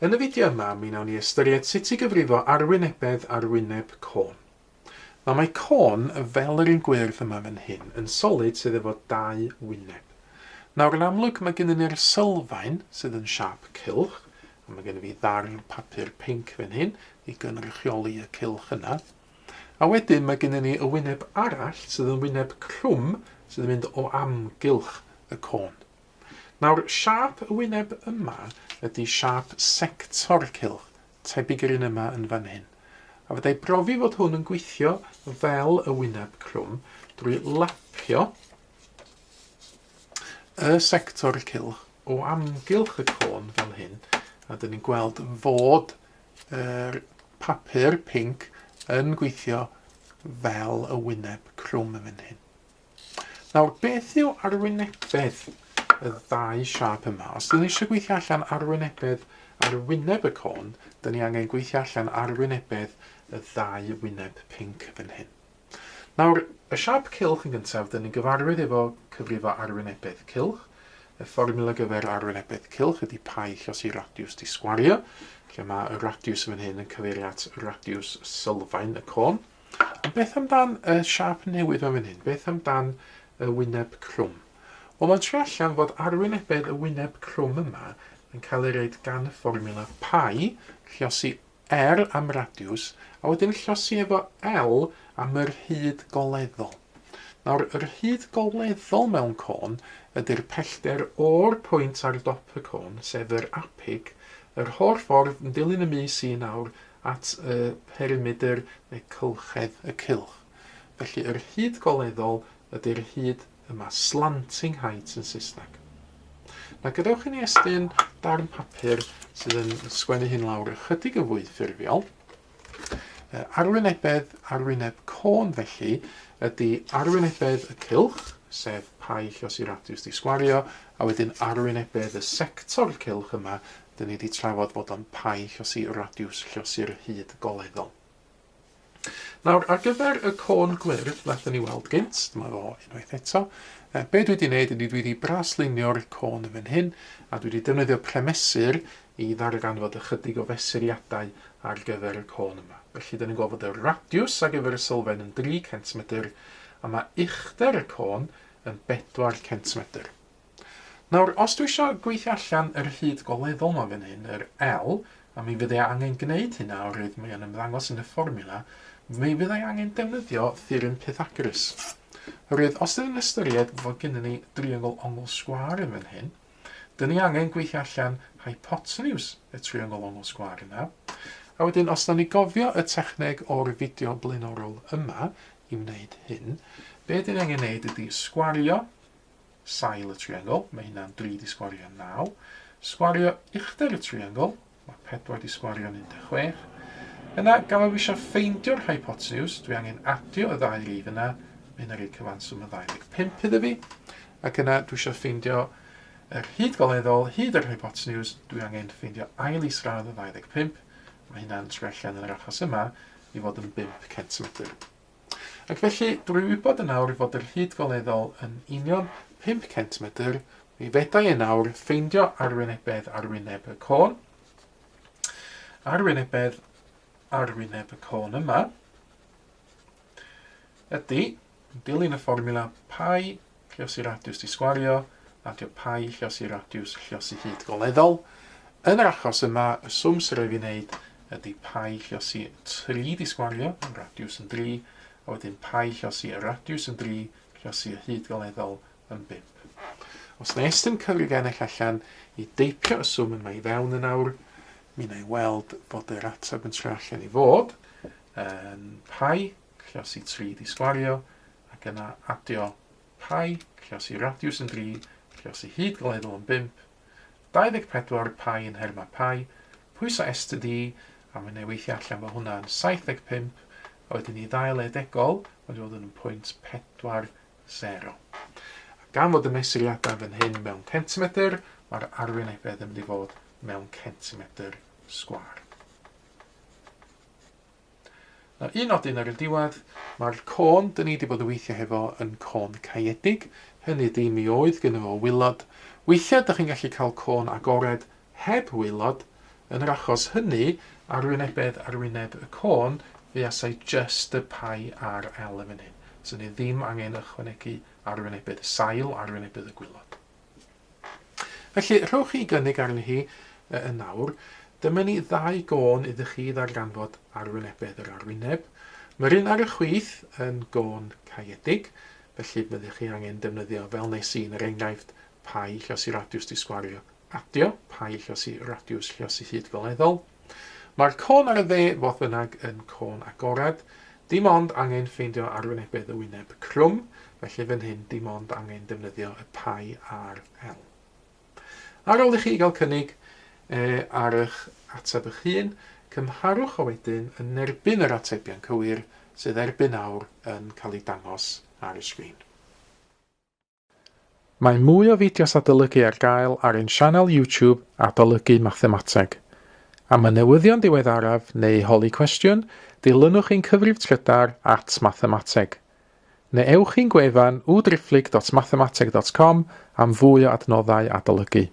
Yn y fideo yma, mi wnawn ni ystyried sut i gyfrifo Arwynebedd Arwyneb Côn. Nawr mae côn, fel yr un gwyrdd yma fan hyn, yn solid sydd efo dau wyneb. Nawr yn amlwg mae gennym ni'r sylfaen sydd yn siap cylch, a mae gennym fi ddarn papur pinc fan hyn i gynrychioli y cylch yna. A wedyn mae gennym ni y wyneb arall sydd yn wyneb clwm sydd yn mynd o amgylch y côn. Nawr, siap y wyneb yma ydy siap sector cylch, tebyg i'r un yma yn fan hyn. A fyddai brofi fod hwn yn gweithio fel y wyneb clwm drwy lapio y sector cylch o amgylch y côn fel hyn. A dyn ni'n gweld fod yr papur pinc yn gweithio fel y wyneb clwm yn fan hyn. Nawr, beth yw arwynebedd y ddau siap yma? Os dyn ni eisiau gweithio allan arwynebedd arwyneb y côn, dyn ni angen gweithio allan arwynebedd y ddau wyneb pinc fan hyn. Nawr, y siap cylch yn gyntaf, dyn ni'n gyfarwydd efo cyfrifo arwynebedd cylch. Y fformula gyfer arwynebedd cylch ydy pi llos i radiws di sgwario, lle mae y radiws fan hyn yn cyfeirio at y radiws sylfaen y côn. Ond beth amdan y siap newydd fan hyn? Beth amdan y wyneb clwm? Wel, mae'n trio allan fod arwynebedd y wyneb clwm yma yn cael ei reid gan y fformula pi, llosi r am radiws, a wedyn llosi efo l am yr hyd goleddol. Nawr, yr hyd goleddol mewn côn ydy'r pellter o'r pwynt ar dop y côn, sef yr apig, yr holl ffordd yn dilyn y mis i nawr at y perimeter neu cylchedd y cylch. Felly, yr hyd goleddol ydy'r hyd yma, slanting height yn Saesneg. Na gadewch i ni estyn darn papur sydd yn sgwennu hyn lawr ychydig yn fwy ffurfiol. Arwynebedd Arwyneb Côn felly ydy arwynebedd y cylch, sef pi llos i radiws di sgwario, a wedyn arwynebedd y sector cylch yma, dyn ni wedi trafod fod o'n pi llos i radiws llos i'r hyd goleddol. Nawr, ar gyfer y côn gwyrdd, nathon ni weld gynt, dyma fo unwaith eto. Be dwi wedi gwneud ydy dwi wedi braslunio'r côn yn fan hyn, a dwi wedi defnyddio premesur i ddarganfod ychydig o fesuriadau ar gyfer y côn yma. Felly, dyn ni'n gofod y radiws ar gyfer y sylfaen yn 3 cm, a mae uchder y côn yn 4 cm. Nawr, os dwi eisiau gweithio allan yr hyd goleddol yma fan hyn, yr L, a mi fyddai angen gwneud hynna oherwydd mae yn ymddangos yn y fformula, mi fyddai angen defnyddio theorem Pythagoras. Oherwydd, os ydyn ni'n ystyried fod gennym ni triongl ongl sgwar yn fan hyn, dyn ni angen gweithio allan hypotenuse y triongl ongl sgwar yna. A wedyn, os ydyn ni gofio y techneg o'r fideo blaenorol yma i wneud hyn, be dyn ni angen gwneud ydy sgwario sail y triongl, mae hynna'n 3 di sgwario 9, sgwario uchder y triongl, mae 4 di sgwario 16, yna, gafo fi eisiau ffeindio'r hypotenuse, dwi angen adio y ddau rif yna, mynd ar ei cyfanswm y 25 iddo fi, ac yna dwi eisiau ffeindio yr hyd goleddol, hyd yr hypotenuse, dwi angen ffeindio ail isradd y 25, mae hynna'n trellian yn yr achos yma i fod yn 5 cm. Ac felly, dwi'n wybod yn awr fod yr hyd goleddol yn union 5 cm, mi fedai yn awr ffeindio arwynebedd arwyneb y côn. Arwynebedd Arwyneb y côn yma ydy, dilyn y fformula pi llos i radiws di sgwario, adio pi llos i radiws llos i hyd goleddol. Yn yr achos yma, y swm sy'n rhaid i wneud ydy pi llos i 3 di sgwario, yn radiws yn 3, a wedyn pi llos i radiws yn 3, llos i hyd goleddol yn 5. Os na estyn cyfrig ennill allan i deipio y swm yma i fewn yn awr, mi wna i weld bod yr ateb yn trio allan i fod yn pi llos i 3 di sgwario, ac yna adio pi llos i radiws yn 3, llos i hyd goleddol yn 5, 24 pi yn herma pi, pwyso est y di, a mi wna i weithio allan fod hwnna yn 75, a wedyn i ddau edegol, wedi fod yn 0.40. Gan fod y mesuriadau fan hyn mewn centimetr, mae'r arwynebedd yn mynd i fod mewn centimetr sgwar. Un nodyn ar y diwedd, mae'r côn dyn ni wedi bod yn weithio hefo yn côn caeedig. Hynny ydy mi oedd gyda fo wylod. Weithiau ydych chi'n gallu cael côn agored heb wylod, Yn yr achos hynny, Arwynebedd Arwyneb Côn, fe asau just y pai a'r L yn fan hyn. So ni ddim angen ychwanegu arwynebedd y sail, arwynebedd y gwylod. Felly, rhowch chi gynnig arni hi yn nawr. Dyma ni ddau gôn idych chi ddarganfod arwynebedd yr arwyneb. Mae'r un ar y chwith yn gôn caeedig, felly byddwch chi angen defnyddio fel nes i yn yr enghraifft pai llos i radiws di sgwario adio, pai llos i radiws llos i hyd goleddol. Mae'r côn ar y dde fodd bynnag yn côn agored. Dim ond angen ffeindio arwynebedd y wyneb crwm, felly fan hyn dim ond angen defnyddio y pai a'r L. Ar ôl i chi gael cynnig ar eich ateb eich hun, cymharwch o wedyn yn erbyn yr atebion cywir sydd erbyn awr yn cael ei dangos ar y sgrin. Mae mwy o fideos adolygu ar gael ar ein sianel YouTube Adolygu Mathemateg. Am y newyddion diweddaraf neu holi cwestiwn, dilynwch ein cyfrif trydar @mathemateg. Neu ewch i'n gwefan www.mathemateg.com am fwy o adnoddau adolygu.